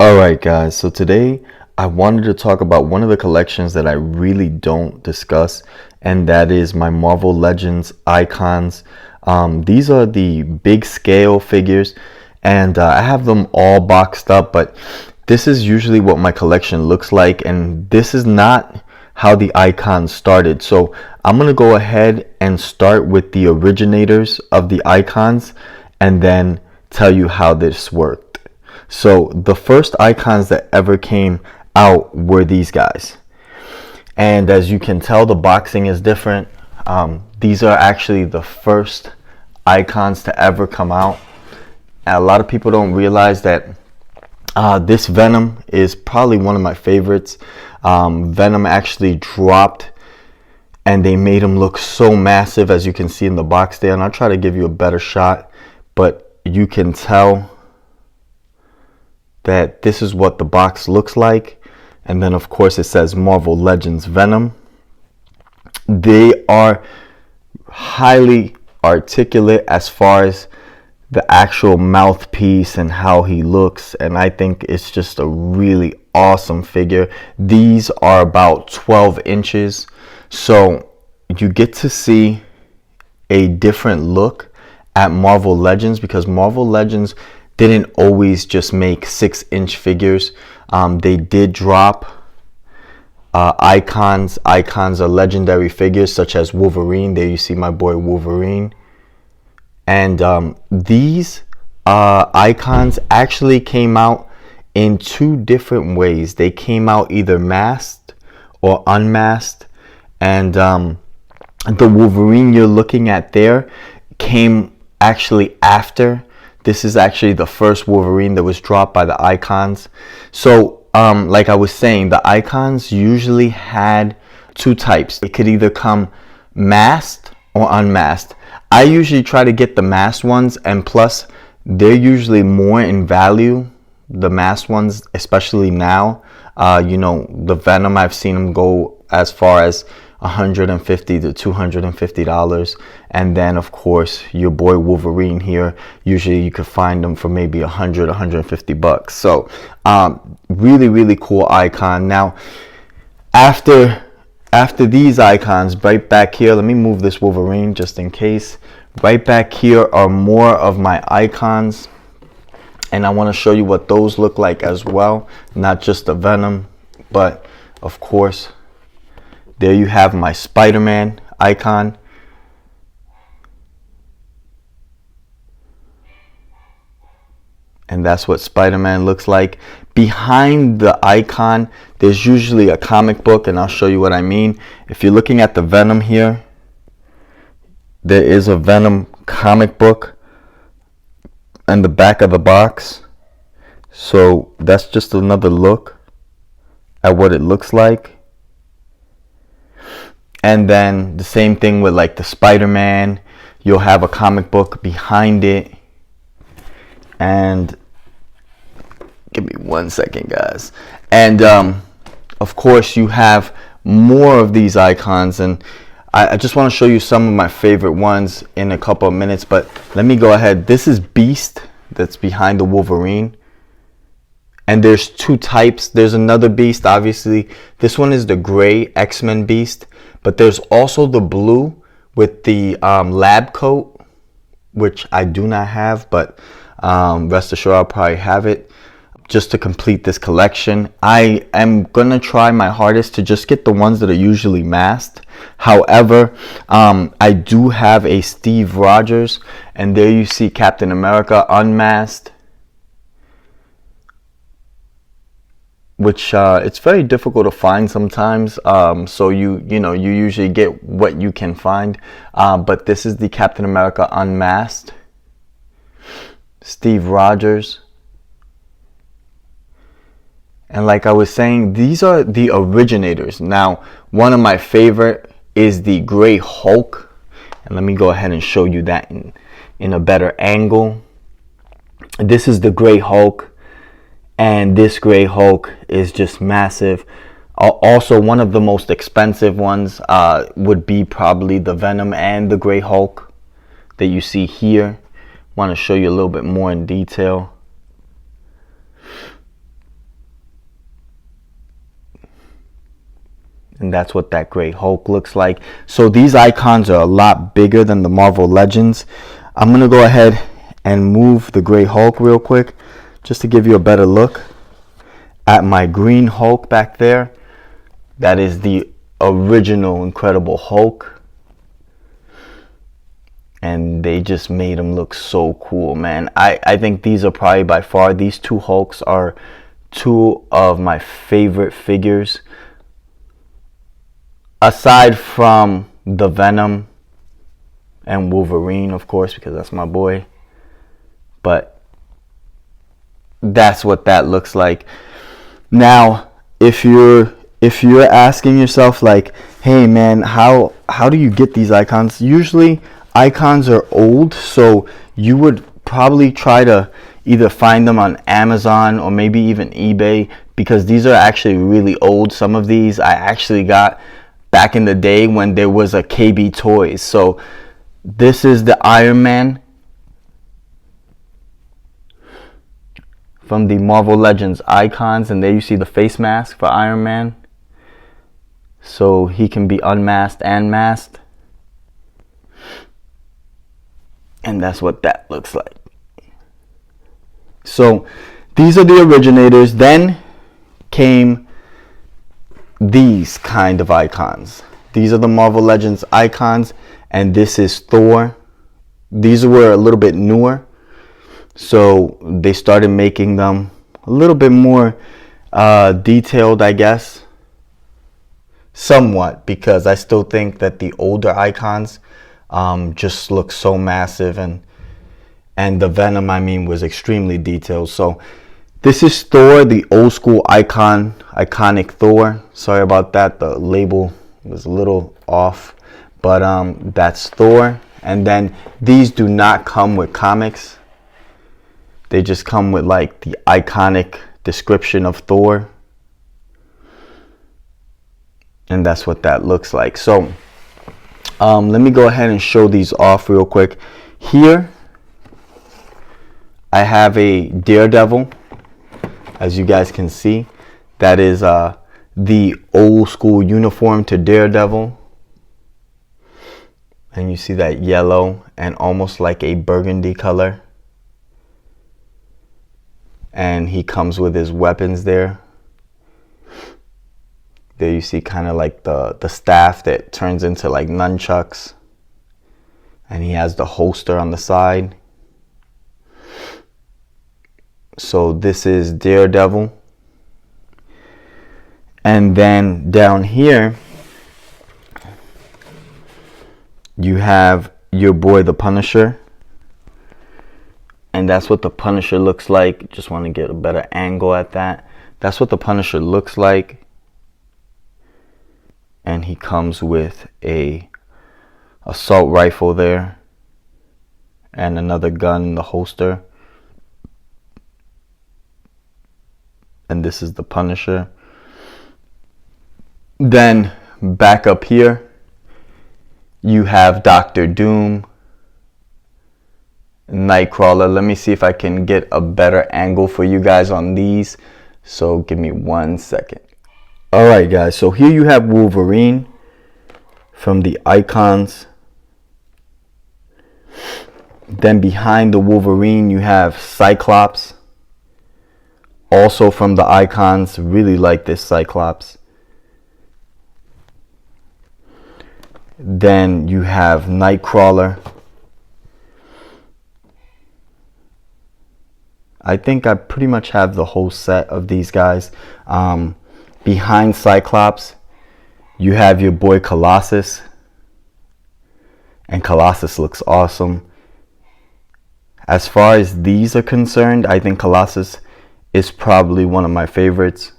Alright guys, so today I wanted to talk about one of the collections that I really don't discuss, and that is my Marvel Legends icons. These are the big scale figures, and I have them all boxed up, but this is usually what my collection looks like, and this is not how the icons started. So I'm going to go ahead and start with the originators of the icons and then tell you how this worked. So the first icons that ever came out were these guys, and as you can tell, the boxing is different. These are actually the first icons to ever come out, and a lot of people don't realize that this Venom is probably one of my favorites. Venom actually dropped and they made him look so massive, as you can see in the box there, and I'll try to give you a better shot, but you can tell that this is what the box looks like. And then of course it says Marvel Legends Venom. They are highly articulate as far as the actual mouthpiece and how he looks, and I think it's just a really awesome figure. These are about 12 inches, so you get to see a different look at Marvel Legends, because Marvel Legends didn't always just make 6-inch figures. They did drop icons. Icons are legendary figures such as Wolverine. There you see my boy Wolverine. And these icons actually came out in two different ways. They came out either masked or unmasked. And the Wolverine you're looking at there came actually after. This is actually the first Wolverine that was dropped by the icons. So like I was saying, the icons usually had two types. It could either come masked or unmasked. I usually try to get the masked ones, and plus they're usually more in value, the masked ones, especially now. You know, the Venom, I've seen them go as far as $150 to $250, and then of course your boy Wolverine here, usually you could find them for maybe $150 bucks. So really cool icon. Now after these icons, right back here, let me move this Wolverine just in case. Right back here are more of my icons, and I want to show you what those look like as well, not just the Venom, but of course there you have my SpiderMan icon. And that's what SpiderMan looks like. Behind the icon, there's usually a comic book, and I'll show you what I mean. If you're looking at the Venom here, there is a Venom comic book in the back of the box. So that's just another look at what it looks like. And then the same thing with like the Spider-Man. You'll have a comic book behind it. And give me 1 second, guys. And of course you have more of these icons, and I just want to show you some of my favorite ones in a couple of minutes, but let me go ahead. This is Beast that's behind the Wolverine, and there's two types. There's another Beast, obviously. This one is the gray X-Men Beast, but there's also the blue with the lab coat, which I do not have, but rest assured I'll probably have it just to complete this collection. I am gonna try my hardest to just get the ones that are usually masked. However, I do have a Steve Rogers, and there you see Captain America unmasked, which it's very difficult to find sometimes. So you usually get what you can find, but this is the Captain America unmasked Steve Rogers. And like I was saying, these are the originators. Now, one of my favorite is the Gray Hulk, and let me go ahead and show you that in a better angle. This is the Gray Hulk, and this Gray Hulk is just massive. Also, one of the most expensive ones would be probably the Venom and the Gray Hulk that you see here. Want to show you a little bit more in detail. And that's what that Great Hulk looks like. So these icons are a lot bigger than the Marvel Legends. I'm going to go ahead and move the Great Hulk real quick just to give you a better look at my Green Hulk back there. That is the original Incredible Hulk. And they just made him look so cool, man. I think these are probably by far, these two Hulks are two of my favorite figures. Aside from the Venom and Wolverine, of course, because that's my boy. But that's what that looks like. Now, if you're asking yourself like, hey man, how do you get these icons? Usually icons are old, so you would probably try to either find them on Amazon or maybe even eBay, because these are actually really old. Some of these I actually got back in the day when there was a KB Toys. So this is the Iron Man from the Marvel Legends icons, and there you see the face mask for Iron Man, so he can be unmasked and masked. And that's what that looks like. So these are the originators. Then came these kind of icons. These are the Marvel Legends icons, and this is Thor. These were a little bit newer, so they started making them a little bit more detailed, I guess, somewhat, because I still think that the older icons just look so massive, and the Venom, I mean, was extremely detailed. So this is Thor, the old school iconic Thor. Sorry about that, the label was a little off, but that's Thor. And then these do not come with comics, they just come with like the iconic description of Thor, and that's what that looks like. So let me go ahead and show these off real quick. Here I have a Daredevil, as you guys can see. That is the old school uniform to Daredevil, and you see that yellow and almost like a burgundy color, and he comes with his weapons there. There you see kind of like the staff that turns into like nunchucks, and he has the holster on the side. So this is Daredevil. And then down here you have your boy the Punisher, and that's what the Punisher looks like. Just want to get a better angle at that. That's what the Punisher looks like. And he comes with a assault rifle there and another gun in the holster. And this is the Punisher. Then back up here you have Dr. Doom, Nightcrawler. Let me see if I can get a better angle for you guys on these, so give me 1 second. Alright guys, so here you have Wolverine from the icons. Then behind the Wolverine you have Cyclops, also from the icons. Really like this Cyclops. Then you have Nightcrawler. I think I pretty much have the whole set of these guys. Behind Cyclops you have your boy Colossus, and Colossus looks awesome. As far as these are concerned, I think Colossus is probably one of my favorites.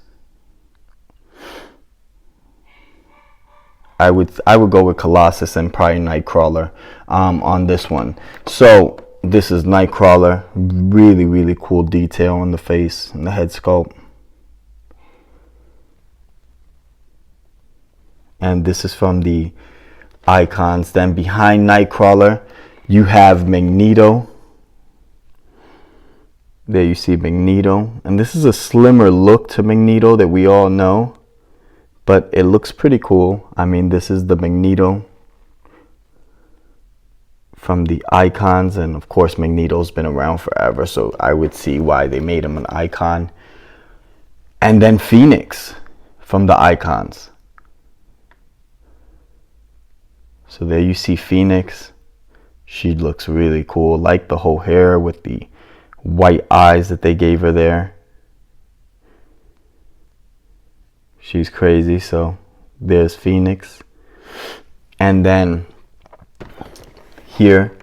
I would go with Colossus and probably Nightcrawler on this one. So this is Nightcrawler. Really cool detail on the face and the head sculpt. And this is from the icons. Then behind Nightcrawler you have Magneto. There you see Magneto, and this is a slimmer look to Magneto that we all know, but it looks pretty cool. I mean, this is the Magneto from the icons, and of course Magneto's been around forever, so I would see why they made him an icon. And then Phoenix from the icons. So there you see Phoenix. She looks really cool. Like the whole hair with the white eyes that they gave her there. She's crazy. So there's Phoenix. And then here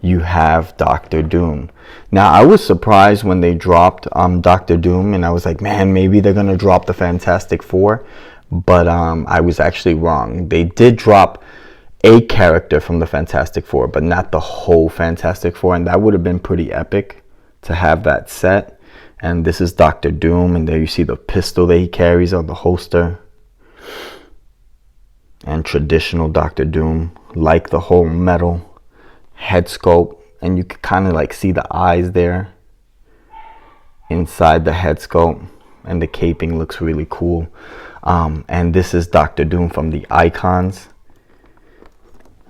you have Doctor Doom. Now I was surprised when they dropped Doctor Doom, and I was like, man, maybe they're gonna drop the Fantastic Four, but I was actually wrong. They did drop a character from the Fantastic Four, but not the whole Fantastic Four, and that would have been pretty epic to have that set. And this is Doctor Doom, and there you see the pistol that he carries on the holster. And traditional Doctor Doom, like the whole metal head sculpt, and you can kind of like see the eyes there inside the head sculpt, and the caping looks really cool. And this is Doctor Doom from the icons.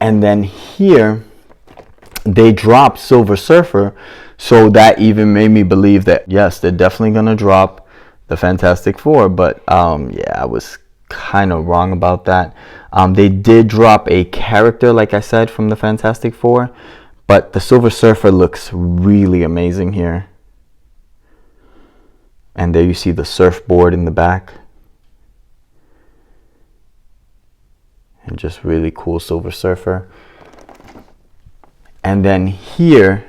And then here they dropped Silver Surfer, so that even made me believe that yes, they're definitely gonna drop the Fantastic Four. But yeah, I was kind of wrong about that. They did drop a character, like I said, from the Fantastic Four, but the Silver Surfer looks really amazing here. And there you see the surfboard in the back. And just really cool Silver Surfer. And then here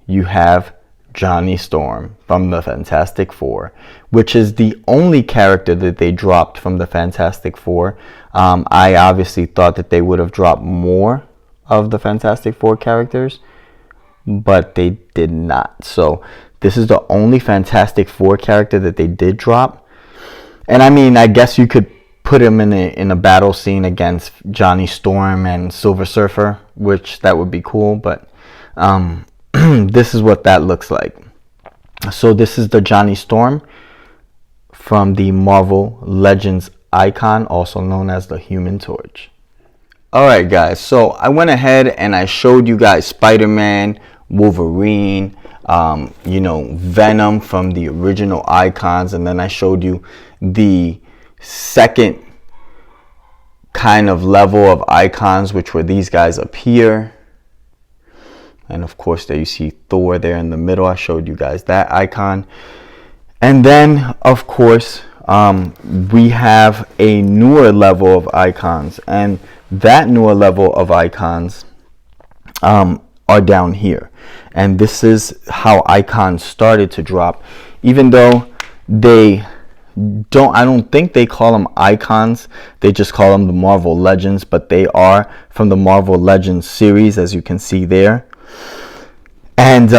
you have Johnny Storm from the Fantastic Four, which is the only character that they dropped from the Fantastic Four. I obviously thought that they would have dropped more of the Fantastic Four characters, but they did not. So this is the only Fantastic Four character that they did drop. And I mean, I guess you could put him in a battle scene against Johnny Storm and Silver Surfer, which that would be cool, but this is what that looks like. So this is the Johnny Storm from the Marvel Legends icon, also known as the Human Torch. Alright guys, so I went ahead and I showed you guys Spider-Man, Wolverine, you know, Venom from the original icons, and then I showed you the second kind of level of icons, which were these guys up here. And of course there you see Thor there in the middle. I showed you guys that icon. And then of course we have a newer level of icons, and that newer level of icons are down here. And this is how icons started to drop, even though I don't think they call them icons, they just call them the Marvel Legends, but they are from the Marvel Legends series, as you can see there. And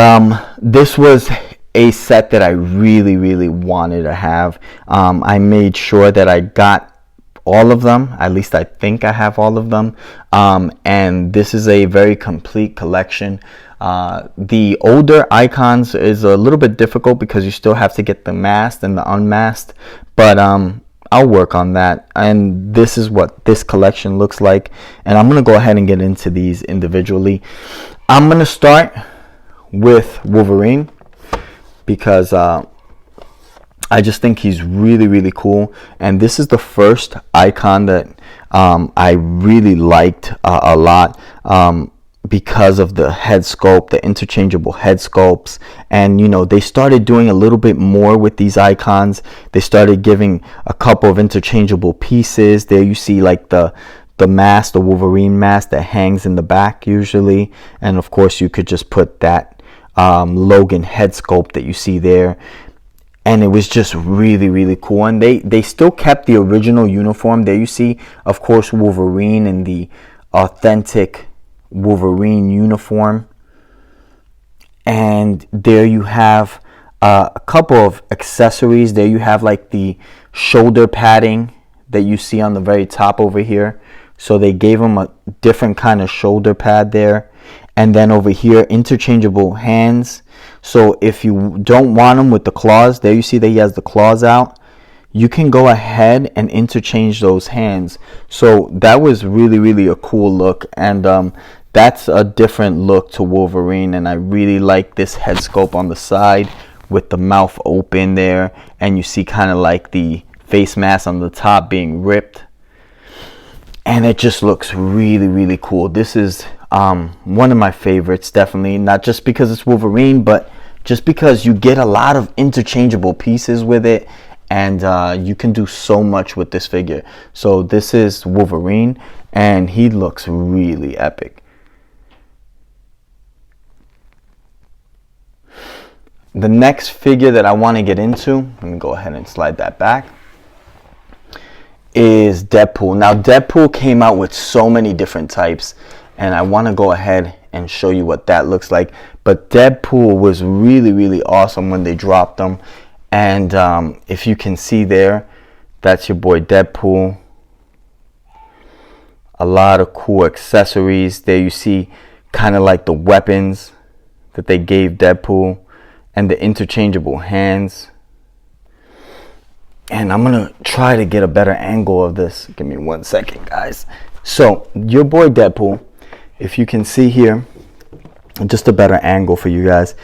this was a set that I really wanted to have. I made sure that I got all of them, at least I think I have all of them, and this is a very complete collection. The older icons is a little bit difficult because you still have to get the masked and the unmasked, but I'll work on that. And this is what this collection looks like, and I'm gonna go ahead and get into these individually. I'm gonna start with Wolverine because I just think he's really cool, and this is the first icon that I really liked a lot because of the head sculpt, the interchangeable head sculpts. And you know, they started doing a little bit more with these icons. They started giving a couple of interchangeable pieces. There you see like the mask, the Wolverine mask that hangs in the back usually, and of course you could just put that Logan head sculpt that you see there. And it was just really cool. And they still kept the original uniform. There you see, of course, Wolverine in the authentic Wolverine uniform. And there you have a couple of accessories. There you have like the shoulder padding that you see on the very top over here. So they gave him a different kind of shoulder pad there. And then over here, interchangeable hands. So if you don't want him with the claws, there you see that he has the claws out. you can go ahead and interchange those hands. So that was really a cool look, and that's a different look to Wolverine, and I really like this head sculpt on the side with the mouth open there, and you see kind of like the face mask on the top being ripped, and it just looks really cool. This is one of my favorites, definitely, not just because it's Wolverine, but just because you get a lot of interchangeable pieces with it, and you can do so much with this figure. So this is Wolverine, and he looks really epic. The next figure that I want to get into, let me go ahead and slide that back, is Deadpool. Now Deadpool came out with so many different types, and I want to go ahead and show you what that looks like. But Deadpool was really awesome when they dropped them. And if you can see there, that's your boy Deadpool. A lot of cool accessories. There you see kind of like the weapons that they gave Deadpool, and the interchangeable hands. And I'm going to try to get a better angle of this. Give me 1 second, guys. So your boy Deadpool, if you can see here, just a better angle for you guys.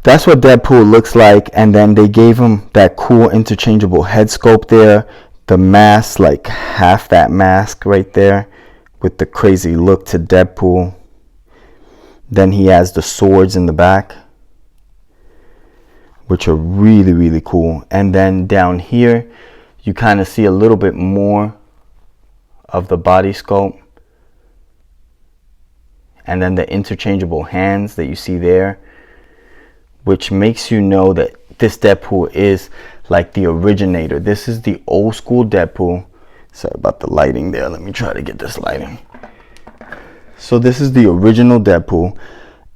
That's what Deadpool looks like, and then they gave him that cool interchangeable head sculpt there. The mask, like half that mask right there with the crazy look to Deadpool. Then he has the swords in the back, which are really cool. And then down here, you kind of see a little bit more of the body sculpt. And then the interchangeable hands that you see there, which makes you know that this Deadpool is like the originator. This is the old school Deadpool. Sorry about the lighting there. Let me try to get this lighting. So this is the original Deadpool,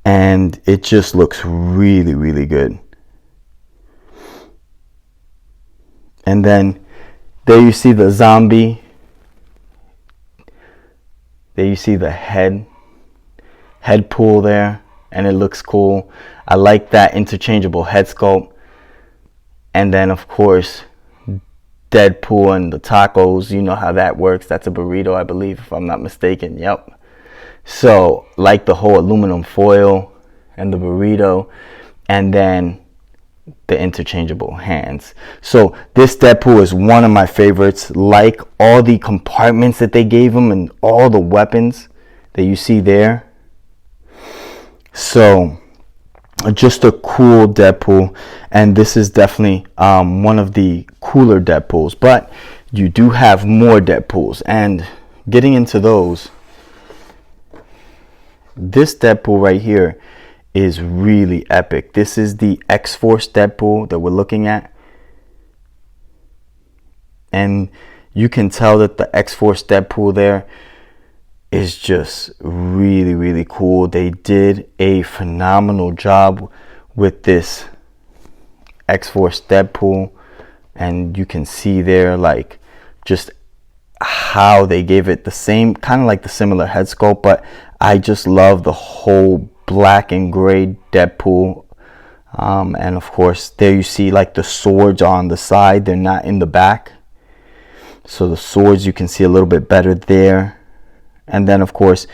and it just looks really good. And then there you see the zombie. There you see the head pool there, and it looks cool. I like that interchangeable head sculpt. And then of course Deadpool and the tacos, you know how that works. That's a burrito, I believe, if I'm not mistaken. Yep. So like the whole aluminum foil and the burrito, and then the interchangeable hands. So this Deadpool is one of my favorites. Like all the compartments that they gave him and all the weapons that you see there. So just a cool Deadpool, and this is definitely one of the cooler Deadpools. But you do have more Deadpools, and getting into those, this Deadpool right here is really epic. This is the XForce Deadpool that we're looking at, and you can tell that the XForce Deadpool there is just really cool. They did a phenomenal job with this XForce Deadpool, and you can see there like just how they gave it the same kind of like the similar head sculpt, but I just love the whole black and gray Deadpool. And of course there you see like the swords on the side, they're not in the back, so the swords you can see a little bit better there. And then of course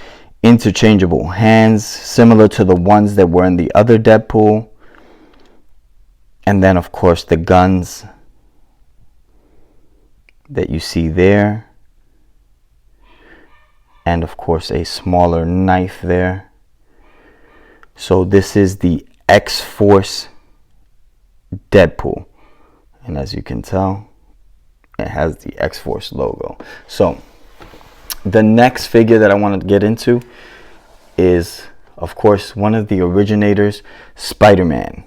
interchangeable hands similar to the ones that were in the other Deadpool. And then of course the guns that you see there, and of course a smaller knife there. So this is the XForce Deadpool, and as you can tell, it has the XForce logo. So the next figure that I want to get into is, of course, one of the originators, SpiderMan.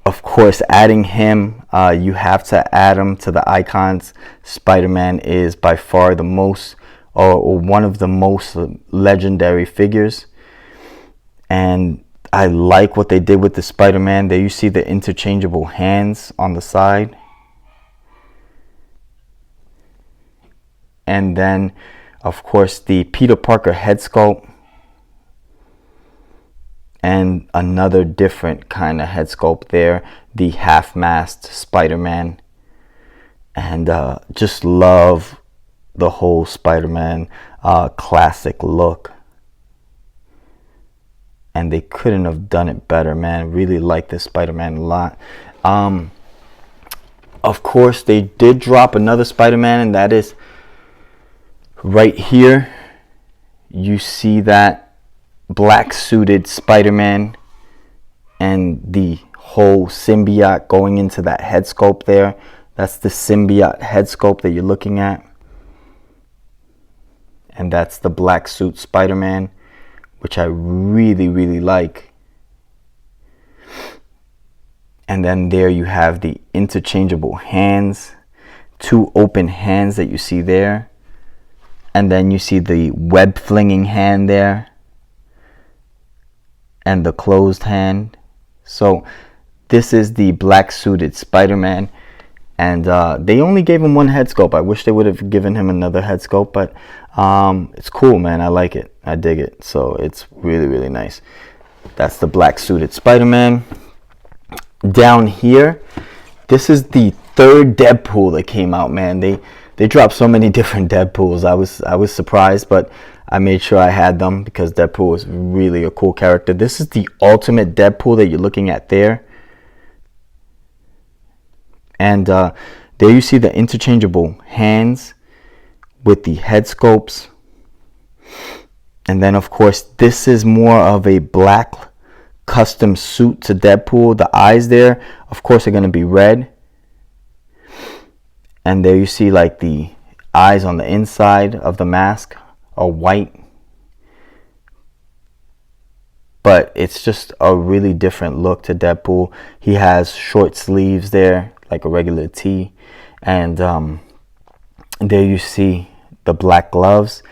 Of course, adding him, you have to add him to the icons. SpiderMan is by far the most, or one of the most legendary figures. And I like what they did with the SpiderMan. There you see the interchangeable hands on the side. And then, of course, the Peter Parker head sculpt. And another different kind of head sculpt there. The half-masked Spider-Man and just love the whole Spider-Man classic look. And they couldn't have done it better, man. Really like this Spider-Man a lot. Of course, they did drop another Spider-Man, and that is right here. You see that black suited Spider-Man and the whole symbiote going into that head sculpt there. That's the symbiote head sculpt that you're looking at. And that's the black suit Spider-Man, which I really, really like. And then there you have the interchangeable hands, 2 open hands that you see there. And then you see the web flinging hand there and the closed hand. So this is the black suited Spider-Man, and they only gave him 1 head sculpt. I wish they would have given him another head sculpt, but it's cool, man. I like it. I dig it. So it's really, really nice. That's the black suited Spider-Man. Down here, this is the 3rd Deadpool that came out, man. They dropped so many different Deadpools. I was surprised, but I made sure I had them because Deadpool is really a cool character. This is the ultimate Deadpool that you're looking at there. And there you see the interchangeable hands with the head sculpts. And then, of course, this is more of a black custom suit to Deadpool. The eyes there, of course, are going to be red. And there you see like the eyes on the inside of the mask are white. But it's just a really different look to Deadpool. He has short sleeves there, like a regular tee. And there you see the black gloves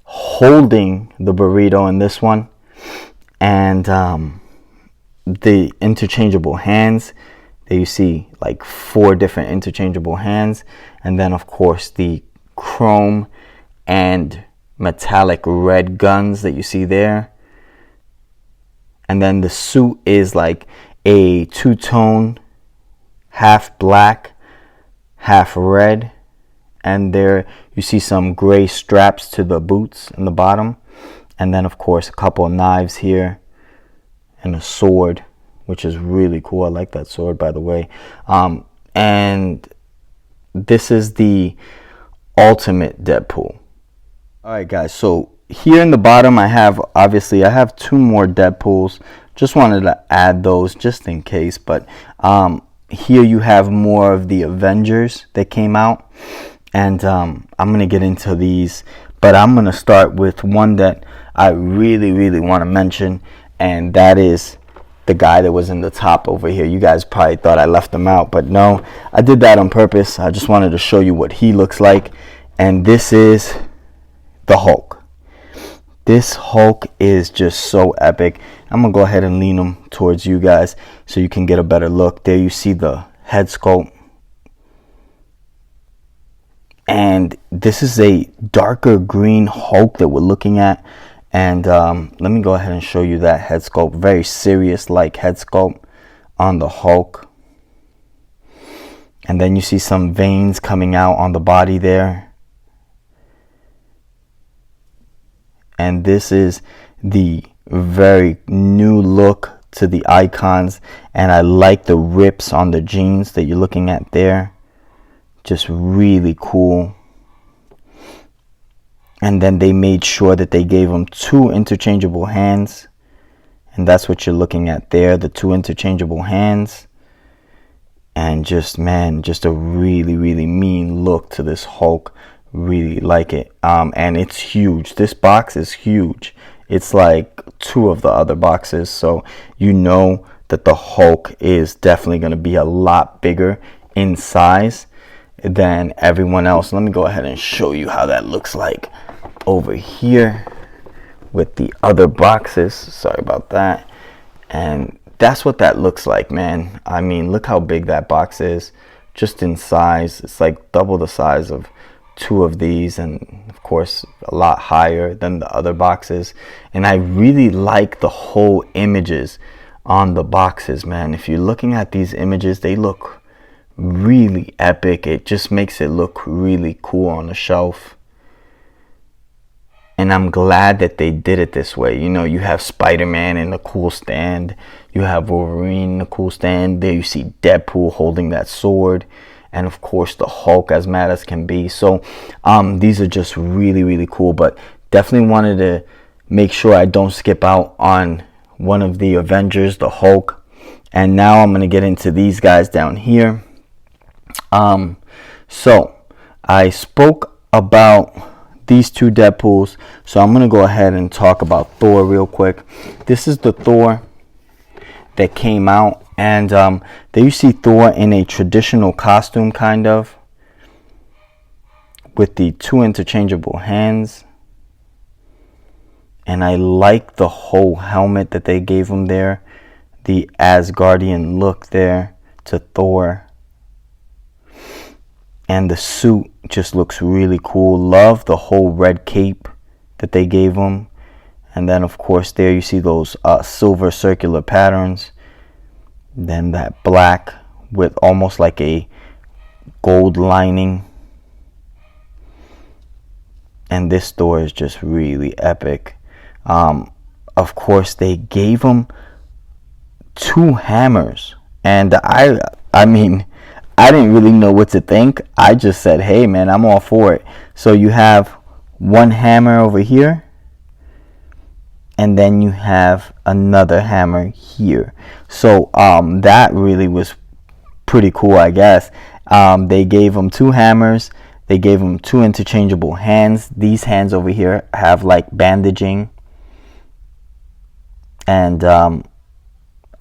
holding the burrito in this one. And the interchangeable hands. There you see like 4 different interchangeable hands. And then, of course, the chrome and metallic red guns that you see there. And then the suit is like a 2-tone, half black, half red. And there you see some gray straps to the boots in the bottom. And then, of course, a couple of knives here and a sword, which is really cool. I like that sword, by the way. And this is the ultimate Deadpool. All right, guys, so here in the bottom I have 2 more Deadpools. Just wanted to add those just in case, but here you have more of the Avengers that came out, and I'm gonna get into these, but I'm gonna start with one that I really, really want to mention, and that is the guy that was in the top over here. You guys probably thought I left him out, but no, I did that on purpose. I just wanted to show you what he looks like. And this is the Hulk. This Hulk is just so epic. I'm gonna go ahead and lean him towards you guys so you can get a better look. There you see the head sculpt. And this is a darker green Hulk that we're looking at. And let me go ahead and show you that head sculpt. Very serious like head sculpt on the Hulk. And then you see some veins coming out on the body there. And this is the very new look to the icons. And I like the rips on the jeans that you're looking at there. Just really cool. And then they made sure that they gave him 2 interchangeable hands. And that's what you're looking at there, the 2 interchangeable hands. And just, man, just a really, really mean look to this Hulk. Really like it. And it's huge. This box is huge. It's like 2 of the other boxes. So you know that the Hulk is definitely going to be a lot bigger in size than everyone else. Let me go ahead and show you how that looks like over here with the other boxes. Sorry about that. And that's what that looks like, man. I mean, look how big that box is just in size. It's like double the size of 2 of these, and of course a lot higher than the other boxes. And I really like the whole images on the boxes, man. If you're looking at these images, they look really epic. It just makes it look really cool on the shelf. And I'm glad that they did it this way. You know, you have Spider-Man in a cool stand. You have Wolverine in a cool stand. There you see Deadpool holding that sword. And of course the Hulk as mad as can be. So these are just really, really cool. But definitely wanted to make sure I don't skip out on one of the Avengers, the Hulk. And now I'm going to get into these guys down here. So I spoke about these two Deadpools, so I'm gonna go ahead and talk about Thor real quick. This is the Thor that came out, and there you see Thor in a traditional costume, kind of, with the two interchangeable hands. And I like the whole helmet that they gave him there, the Asgardian look there to Thor. And the suit just looks really cool. Love the whole red cape that they gave him. And then of course there you see those silver circular patterns. Then that black with almost like a gold lining. And this Thor is just really epic. Of course they gave him two hammers. And I mean, I didn't really know what to think. I just said, hey man, I'm all for it. So you have one hammer over here, and then you have another hammer here. So that really was pretty cool, I guess. They gave him two hammers. They gave him two interchangeable hands. These hands over here have like bandaging. And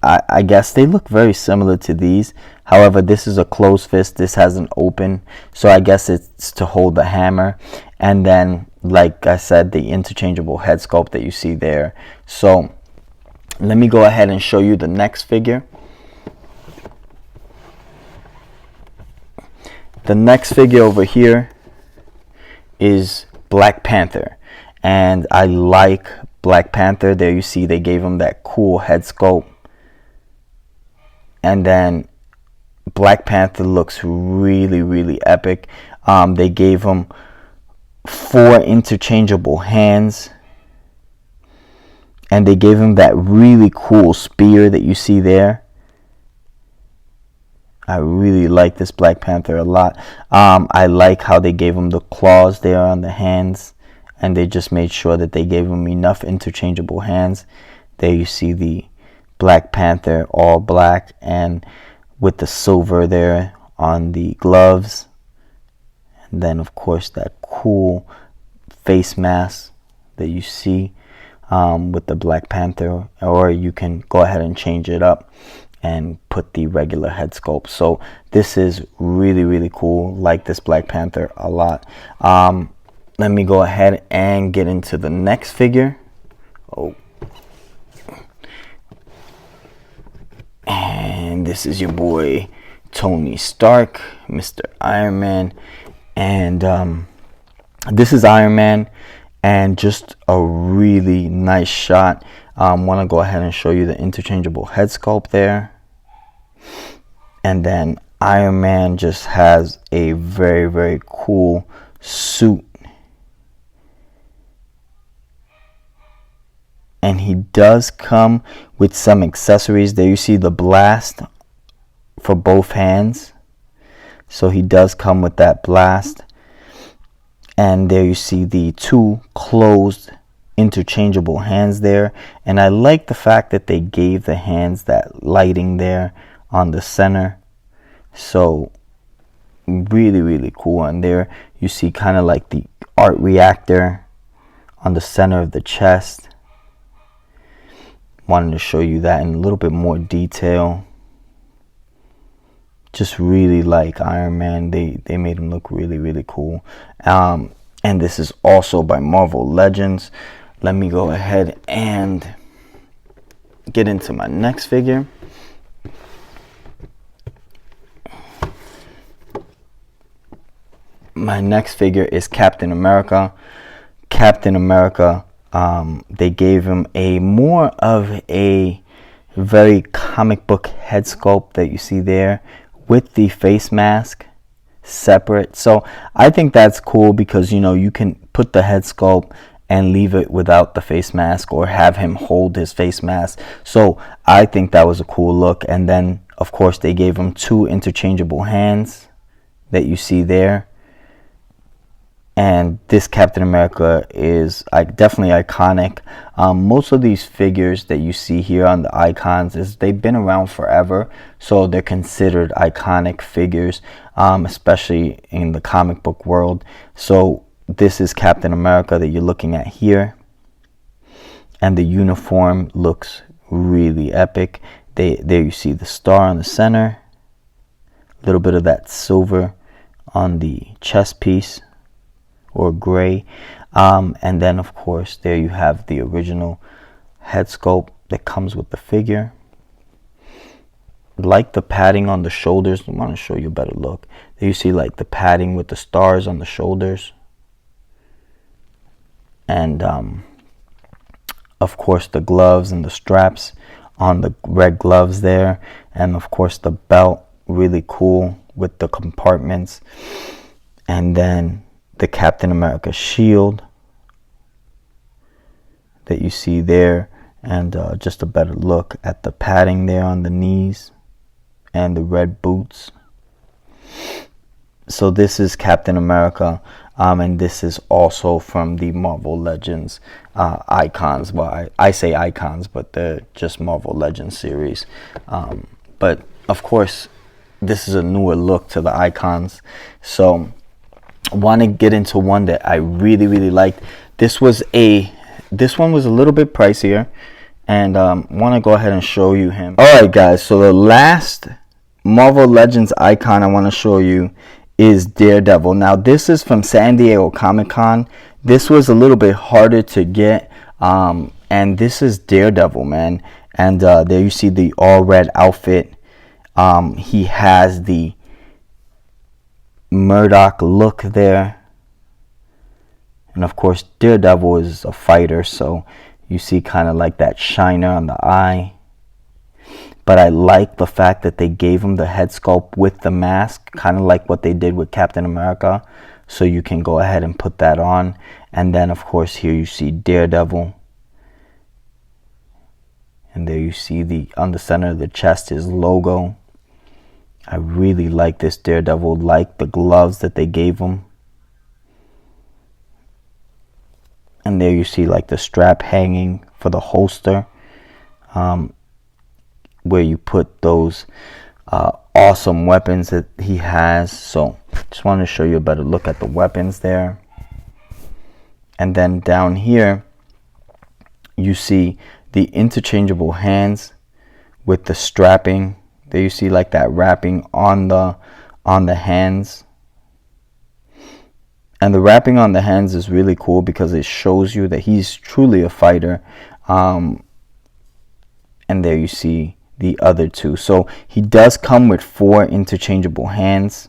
I guess they look very similar to these. However, this is a closed fist. This has an open. So I guess it's to hold the hammer. And then, like I said, the interchangeable head sculpt that you see there. So let me go ahead and show you the next figure. The next figure over here is Black Panther. And I like Black Panther. There you see they gave him that cool head sculpt. And then Black Panther looks really, really epic. They gave him 4 interchangeable hands. And they gave him that really cool spear that you see there. I really like this Black Panther a lot. I like how they gave him the claws there on the hands. And they just made sure that they gave him enough interchangeable hands. There you see the Black Panther all black and with the silver there on the gloves. And then of course that cool face mask that you see with the Black Panther. Or you can go ahead and change it up and put the regular head sculpt. So this is really, really cool. Like this Black Panther a lot. Let me go ahead and get into the next figure. And this is your boy Tony Stark, Mr. Iron Man. And this is Iron Man, and just a really nice shot. Want to go ahead and show you the interchangeable head sculpt there. And then Iron Man just has a very, very cool suit. And he does come with some accessories. There you see the blast for both hands. So he does come with that blast. And there you see the 2 closed interchangeable hands there. And I like the fact that they gave the hands that lighting there on the center. So really, really cool. And there you see kind of like the art reactor on the center of the chest. Wanted to show you that in a little bit more detail. Just really like Iron Man. They made him look really, really cool. And this is also by Marvel Legends. Let me go ahead and get into my next figure. My next figure is Captain America. Captain America. They gave him a more of a very comic book head sculpt that you see there with the face mask separate. So I think that's cool because, you know, you can put the head sculpt and leave it without the face mask, or have him hold his face mask. So I think that was a cool look. And then of course they gave him 2 interchangeable hands that you see there. And this Captain America is definitely iconic. Most of these figures that you see here on the icons, they've been around forever, so they're considered iconic figures, especially in the comic book world. So this is Captain America that you're looking at here, and the uniform looks really epic. There you see the star on the center, a little bit of that silver on the chest piece, or gray, and then of course there you have the original head sculpt that comes with the figure. Like the padding on the shoulders, I want to show you a better look. There you see like the padding with the stars on the shoulders, and of course the gloves and the straps on the red gloves there, and of course the belt, really cool with the compartments, and then the Captain America shield that you see there, and just a better look at the padding there on the knees and the red boots. So this is Captain America, and this is also from the Marvel Legends icons. Well, I say icons, but they're just Marvel Legends series. But of course this is a newer look to the icons, so want to get into one that I really liked. This one was a little bit pricier, and want to go ahead and show you him. Alright guys, so the last Marvel Legends icon I want to show you is Daredevil. Now this is from San Diego Comic-Con. This was a little bit harder to get, and this is Daredevil, man. And there you see the all red outfit. He has the Murdoch look there, and of course Daredevil is a fighter, so you see kind of like that shiner on the eye. But I like the fact that they gave him the head sculpt with the mask, kind of like what they did with Captain America, so you can go ahead and put that on. And then of course here you see Daredevil, and there you see on the center of the chest, his logo. I really like this Daredevil, like the gloves that they gave him. And there you see like the strap hanging for the holster, where you put those awesome weapons that he has. So just wanted to show you a better look at the weapons there. And then down here you see the interchangeable hands with the strapping. There you see like that wrapping on the hands. And the wrapping on the hands is really cool because it shows you that he's truly a fighter. And there you see the other 2. So he does come with 4 interchangeable hands.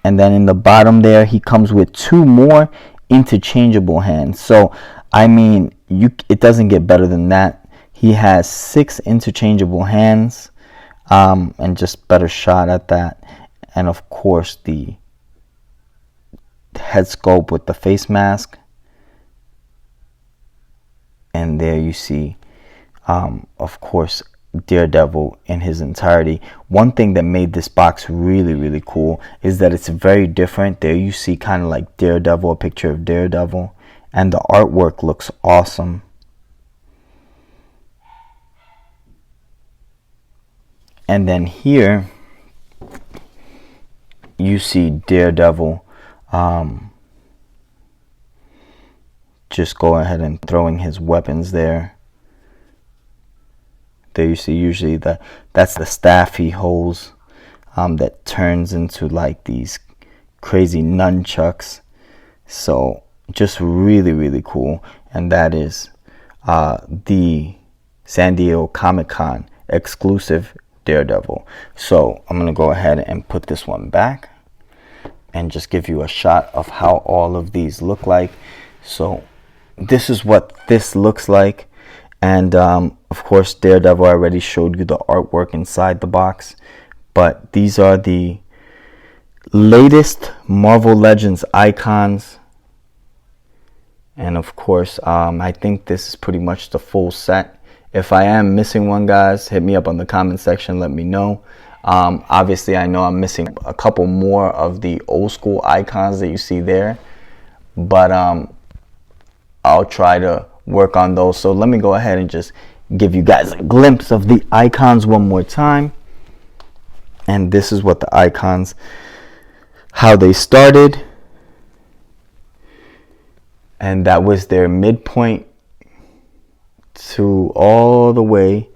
And then in the bottom there, he comes with 2 more interchangeable hands. So I mean, it doesn't get better than that. He has 6 interchangeable hands. And just better shot at that. And of course the head sculpt with the face mask, and there you see of course Daredevil in his entirety. One thing that made this box really cool is that it's very different. There you see kind of like Daredevil, a picture of Daredevil, and the artwork looks awesome. And then here you see Daredevil just go ahead and throwing his weapons there. There you see usually that's the staff he holds, that turns into like these crazy nunchucks. So just really cool. And that is the San Diego Comic-Con exclusive Daredevil. So I'm gonna go ahead and put this one back and just give you a shot of how all of these look like. So this is what this looks like. And of course Daredevil, I already showed you the artwork inside the box, But these are the latest Marvel Legends icons. And of course, I think this is pretty much the full set. If I am missing one, guys, hit me up on the comment section. Let me know. Obviously, I know I'm missing a couple more of the old school icons that you see there. But I'll try to work on those. So let me go ahead and just give you guys a glimpse of the icons one more time. And this is what the icons, how they started. And that was their midpoint to all the way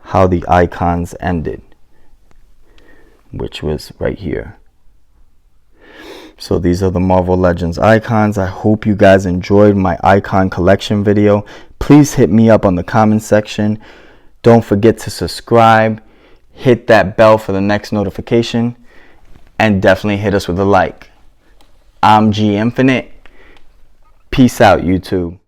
how the icons ended, which was right here. So these are the Marvel Legends icons. I hope you guys enjoyed my icon collection video. Please hit me up on the comment section. Don't forget to subscribe. Hit that bell for the next notification. And definitely hit us with a like. I'm G Infinite. Peace out, YouTube.